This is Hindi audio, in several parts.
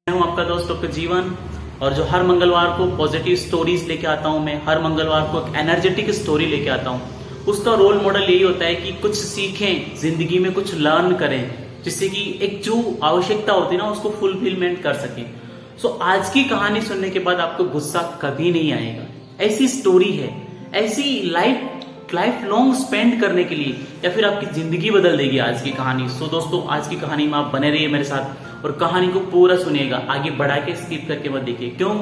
मैं हूं आपका दोस्त डॉक्टर जीवन, और जो हर मंगलवार को पॉजिटिव स्टोरीज लेके आता हूं। मैं हर मंगलवार को एक एनर्जेटिक स्टोरी लेके आता हूं। उसका रोल मॉडल यही होता है कि कुछ सीखें, जिंदगी में कुछ लर्न करें, जिससे कि एक जो आवश्यकता होती है ना उसको फुलफिलमेंट कर सकें। सो आज की कहानी सुनने के बाद आपको गुस्सा कभी नहीं आएगा। ऐसी स्टोरी है, ऐसी लाइफ लॉन्ग स्पेंड करने के लिए, या फिर आपकी जिंदगी बदल देगी आज की कहानी। सो दोस्तों, आज की कहानी में आप बने रहिए मेरे साथ और कहानी को पूरा सुनिएगा, आगे बढ़ा के स्किप करके मत देखिए। क्यों?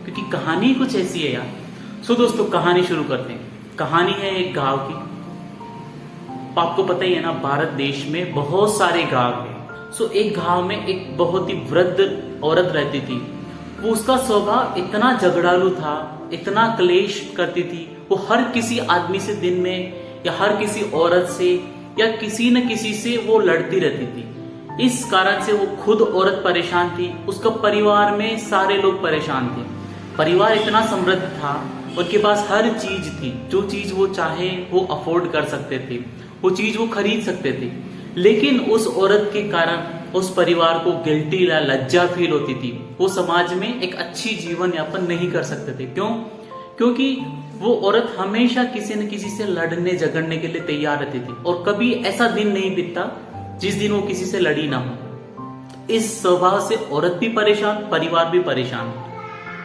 क्योंकि कहानी कुछ ऐसी है यार। सो दोस्तों, कहानी शुरू करते हैं। कहानी है एक गांव की। आपको पता ही है ना, भारत देश में बहुत सारे गांव हैं। सो एक गांव में एक बहुत ही वृद्ध औरत रहती थी। वो उसका स्वभाव इतना झगड़ालू था, इतना क्लेश करती थी। वो हर किसी आदमी से दिन में, या हर किसी औरत से, या किसी न किसी से वो लड़ती रहती थी। इस कारण से वो खुद औरत परेशान थी, उसका परिवार में सारे लोग परेशान थे। परिवार इतना समृद्ध था, उनके पास हर चीज थी, जो चीज वो चाहे वो अफोर्ड कर सकते थे, वो चीज वो खरीद सकते थे। लेकिन उस औरत के कारण उस परिवार को गिल्टी या लज्जा फील होती थी। वो समाज में एक अच्छी जीवन यापन नहीं कर सकते थे। क्यों? क्योंकि वो औरत हमेशा किसी न किसी से लड़ने झगड़ने के लिए तैयार रहती थी, और कभी ऐसा दिन नहीं बीतता जिस दिन वो किसी से लड़ी ना हो। इस स्वभाव से औरत भी परेशान, परिवार भी परेशान।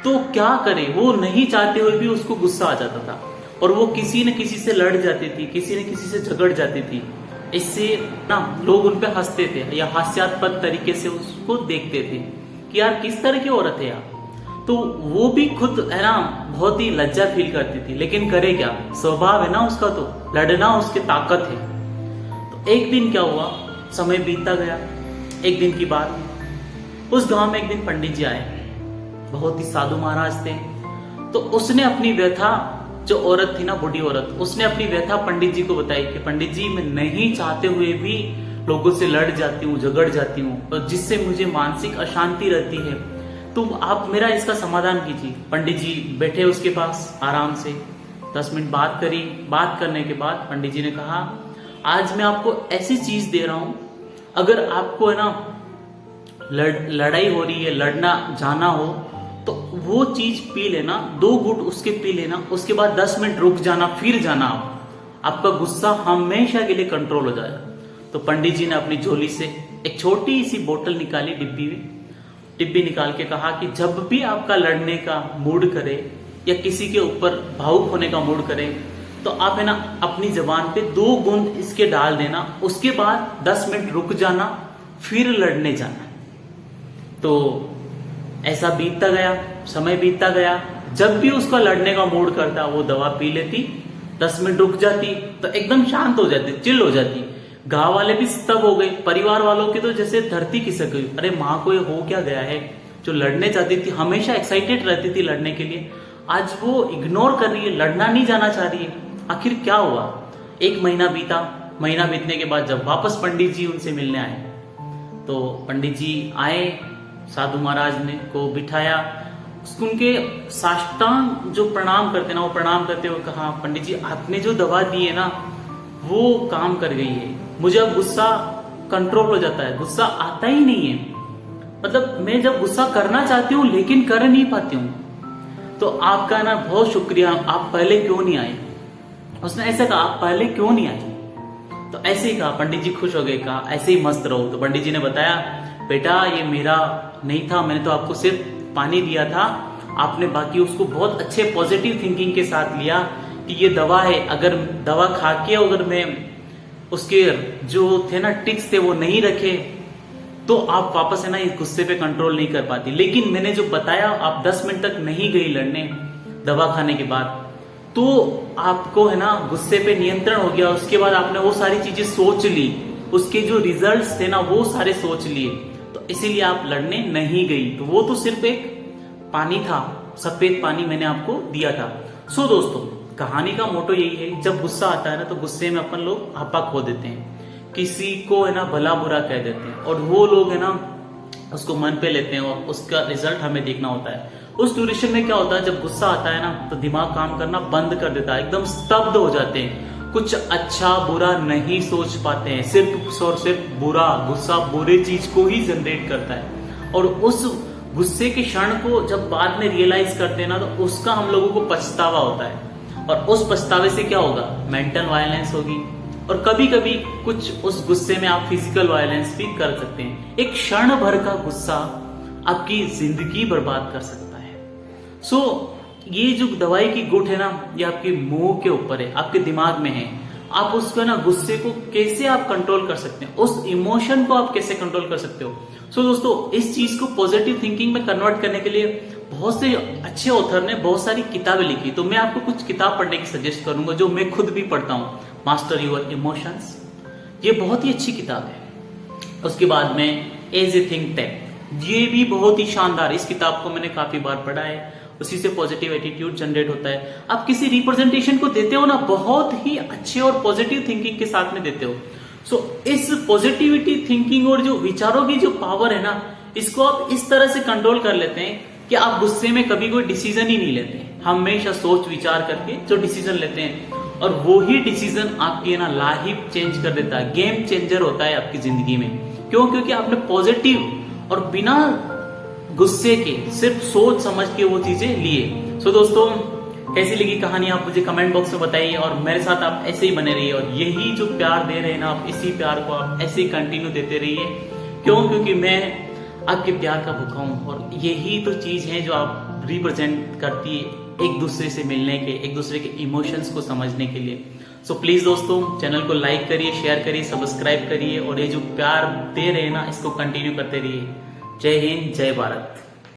तो क्या करे? वो नहीं चाहते हुए भी उसको गुस्सा आ जाता था, और वो किसी न किसी से लड़ जाती थी, किसी न किसी से झगड़ जाती थी। इससे ना लोग उन पे हंसते थे, या हास्यास्पद तरीके से उसको देखते थे कि यार किस तरह की औरत है यार। तो वो भी खुद है ना बहुत ही लज्जा फील करती थी, लेकिन करे क्या, स्वभाव है ना उसका, तो लड़ना उसकी ताकत है। तो एक दिन क्या हुआ, समय बीतता गया। एक दिन की बात, उस गांव में एक दिन पंडित जी आए, बहुत ही साधु महाराज थे। तो उसने अपनी व्यथा, जो औरत थी ना, बूढ़ी औरत, उसने अपनी व्यथा पंडित जी को बताई कि पंडित जी, मैं नहीं चाहते हुए भी लोगों से लड़ जाती हूँ, झगड़ जाती हूँ, और जिससे मुझे मानसिक अशांति रहती है। तो आप मेरा इसका समाधान कीजिए। पंडित जी बैठे उसके पास आराम से, 10 मिनट बात करी। बात करने के बाद पंडित जी ने कहा, आज मैं आपको ऐसी चीज दे रहा हूं, अगर आपको है ना लड़ाई हो रही है, लड़ना जाना हो, तो वो चीज पी लेना, 2 घूंट उसके पी लेना, उसके बाद 10 मिनट रुक जाना, फिर जाना। आपका गुस्सा हमेशा के लिए कंट्रोल हो जाएगा। तो पंडित जी ने अपनी झोली से एक छोटी सी बोतल निकाली, डिब्बी निकाल के कहा कि जब भी आपका लड़ने का मूड करे, या किसी के ऊपर भावुक होने का मूड करे, तो आप है ना अपनी जबान पे 2 बूंद इसके डाल देना, उसके बाद 10 मिनट रुक जाना, फिर लड़ने जाना। तो ऐसा बीतता गया, समय बीतता गया। जब भी उसका लड़ने का मूड करता, वो दवा पी लेती, 10 मिनट रुक जाती, तो एकदम शांत हो जाती, चिल हो जाती। गांव वाले भी स्तब्ध हो गए, परिवार वालों की तो जैसे धरती खिसक गई। अरे माँ को ये हो क्या गया है, जो लड़ने जाती थी, हमेशा एक्साइटेड रहती थी लड़ने के लिए, आज वो इग्नोर कर रही है, लड़ना नहीं जाना चाह रही है। आखिर क्या हुआ? 1 महीना बीता। महीना बीतने के बाद जब वापस पंडित जी उनसे मिलने आए, तो पंडित जी आए, साधु महाराज ने को बिठाया, उनके साष्टांग जो प्रणाम करते ना, वो प्रणाम करते हुए कहा, पंडित जी, आपने जो दवा दी है ना, वो काम कर गई है। मुझे अब गुस्सा कंट्रोल हो जाता है, गुस्सा आता ही नहीं है। मतलब मैं जब गुस्सा करना चाहती हूँ लेकिन कर नहीं पाती हूँ। तो आपका ना बहुत शुक्रिया, आप पहले क्यों नहीं आए? उसने ऐसे कहा, आप पहले क्यों नहीं आए? तो ऐसे ही कहा, पंडित जी खुश हो गए, कहा ऐसे ही मस्त रहो। तो पंडित जी ने बताया, बेटा ये मेरा नहीं था, मैंने तो आपको सिर्फ पानी दिया था, आपने बाकी उसको बहुत अच्छे पॉजिटिव थिंकिंग के साथ लिया कि ये दवा है, अगर दवा खा के अगर मैं उसके जो थे ना टिक्स थे वो नहीं रखे, तो आप वापस है ना इस गुस्से पे कंट्रोल नहीं कर पाती। लेकिन मैंने जो बताया, आप 10 मिनट तक नहीं गई लड़ने दवा खाने के बाद, तो आपको है ना गुस्से पे नियंत्रण हो गया। उसके बाद आपने वो सारी चीजें सोच ली, उसके जो रिजल्ट्स थे ना वो सारे सोच लिए, तो इसीलिए आप लड़ने नहीं गई। तो वो तो सिर्फ एक पानी था, सफेद पानी मैंने आपको दिया था। सो दोस्तों, कहानी का मोटो यही है, जब गुस्सा आता है ना, तो गुस्से में अपन लोग आपा खो देते हैं, किसी को है ना भला बुरा कह देते हैं, और वो लोग है ना उसको मन पे लेते हैं, और उसका रिजल्ट हमें देखना होता है। उस ड्यूरेशन में क्या होता है, जब गुस्सा आता है ना, तो दिमाग काम करना बंद कर देता है, एकदम स्तब्ध हो जाते हैं, कुछ अच्छा बुरा नहीं सोच पाते हैं, सिर्फ और सिर्फ बुरा। गुस्सा बुरे चीज को ही जनरेट करता है, और उस गुस्से के क्षण को जब बाद में रियलाइज करते हैं ना, तो उसका हम लोगों को पछतावा होता है, और उस पछतावे से क्या होगा, मेंटल वायलेंस होगी, और कभी कभी कुछ उस गुस्से में आप फिजिकल वायलेंस भी कर सकते हैं। एक क्षण भर का गुस्सा आपकी जिंदगी बर्बाद कर सकता है। ये जो दवाई की गुट है ना, ये आपके मुंह के ऊपर है, आपके दिमाग में है। आप उसको ना, गुस्से को कैसे आप कंट्रोल कर सकते हैं, उस इमोशन को आप कैसे कंट्रोल कर सकते हो। दोस्तों, इस चीज को पॉजिटिव थिंकिंग में कन्वर्ट करने के लिए बहुत से अच्छे ऑथर ने बहुत सारी किताबें लिखी। तो मैं आपको कुछ किताब पढ़ने की सजेस्ट करूंगा, जो मैं खुद भी पढ़ता हूं। मास्टर योर इमोशंस, ये बहुत ही अच्छी किताब है। उसके बाद में एज ए थिंक टैंक, ये भी बहुत ही शानदार, इस किताब को मैंने काफी बार पढ़ा है। उसी से पॉजिटिव एटीट्यूड जनरेट होता है। आप किसी रिप्रेजेंटेशन को देते हो ना, बहुत ही अच्छे और पॉजिटिव थिंकिंग के साथ में देते हो। इस पॉजिटिविटी थिंकिंग और जो विचारों की जो पावर है ना, इसको आप इस तरह से कंट्रोल कर लेते हैं कि आप गुस्से में कभी कोई डिसीजन ही नहीं लेते, हमेशा सोच विचार करके जो डिसीजन लेते हैं, और वो ही डिसीजन आपकी ना लाइफ चेंज कर देता है, गेम चेंजर होता है आपकी जिंदगी में। क्यों? क्योंकि आपने पॉजिटिव और बिना गुस्से के सिर्फ सोच समझ के वो चीजें लिए। दोस्तों, कैसी लगी कहानी आप मुझे कमेंट बॉक्स में बताइए, और मेरे साथ आप ऐसे ही बने रहिए, और यही जो प्यार दे रहे हैं ना आप, इसी प्यार को आप ऐसे ही कंटिन्यू देते रहिए। क्यों? क्योंकि मैं आपके प्यार का भूखा हूं, और यही तो चीज है जो आप रिप्रेजेंट करती है एक दूसरे से मिलने के, एक दूसरे के इमोशंस को समझने के लिए। प्लीज दोस्तों, चैनल को लाइक करिए, शेयर करिए, सब्सक्राइब करिए, और ये जो प्यार दे रहे हैं ना, इसको कंटिन्यू करते रहिए। जय हिंद, जय भारत।